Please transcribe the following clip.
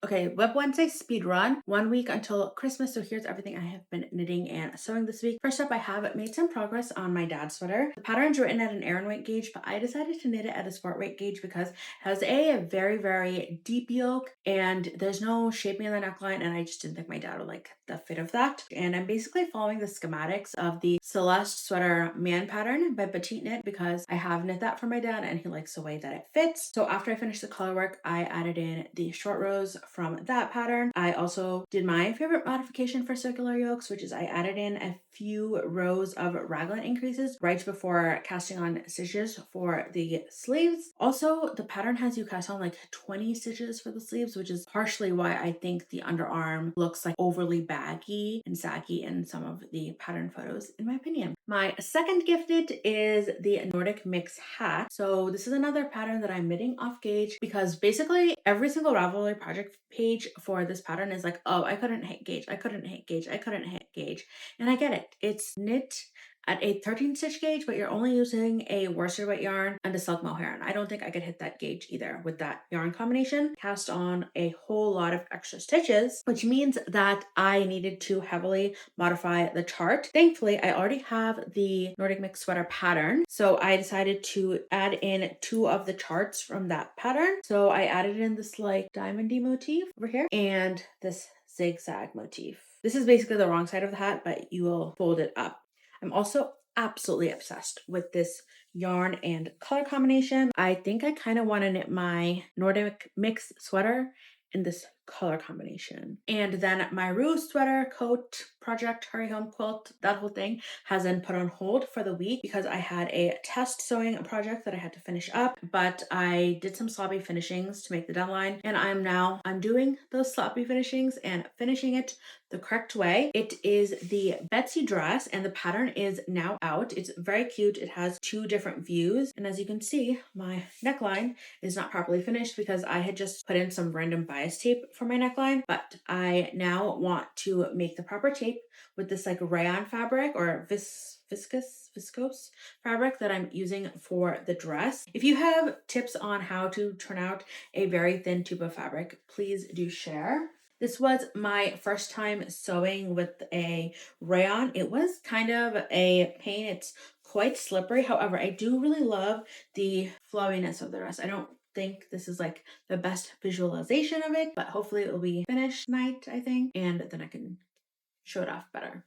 Okay, WIP Wednesday speed run, 1 week until Christmas. So here's everything I have been knitting and sewing this week. First up, I have made some progress on my dad's sweater. The pattern's written at an Aran weight gauge, but I decided to knit it at a sport weight gauge because it has a very, very deep yoke and there's no shaping in the neckline, and I just didn't think my dad would like the fit of that. And I'm basically following the schematics of the Celeste sweater man pattern by Petite Knit because I have knit that for my dad and he likes the way that it fits. So after I finished the color work, I added in the short rows from that pattern. I also did my favorite modification for circular yokes, which is I added in a few rows of raglan increases right before casting on stitches for the sleeves. Also, the pattern has you cast on like 20 stitches for the sleeves, which is partially why I think the underarm looks like overly baggy and saggy in some of the pattern photos, in my opinion. My second gifted is the Nordic Mix hat. So this is another pattern that I'm knitting off gauge because basically every single Ravelry project page for this pattern is like, oh, I couldn't hit gauge, I couldn't hit gauge, I couldn't hit gauge. And I get it. It's knit at a 13 stitch gauge, but you're only using a worsted weight yarn and a silk mohair. And I don't think I could hit that gauge either with that yarn combination. Cast on a whole lot of extra stitches, which means that I needed to heavily modify the chart. Thankfully, I already have the Nordic Mix sweater pattern, so I decided to add in 2 of the charts from that pattern. So I added in this like diamondy motif over here and this zigzag motif. This is basically the wrong side of the hat, but you will fold it up. I'm also absolutely obsessed with this yarn and color combination. I think I kind of want to knit my Nordic Mix sweater in this color combination. And then my Ruse sweater coat project, hurry home quilt, that whole thing has been put on hold for the week because I had a test sewing project that I had to finish up, but I did some sloppy finishings to make the deadline, and I'm doing those sloppy finishings and finishing it the correct way. It is the Betsy dress and the pattern is now out. It's very cute. It has 2 different views, and as you can see, my neckline is not properly finished because I had just put in some random bias tape for my neckline, but I now want to make the proper tape with this like rayon fabric or viscose fabric that I'm using for the dress. If you have tips on how to turn out a very thin tube of fabric, please do share. This was my first time sewing with a rayon. It was kind of a pain. It's quite slippery. However, I do really love the flowiness of the dress. I don't think this is like the best visualization of it, but hopefully it will be finished tonight, I think, and then I can show it off better.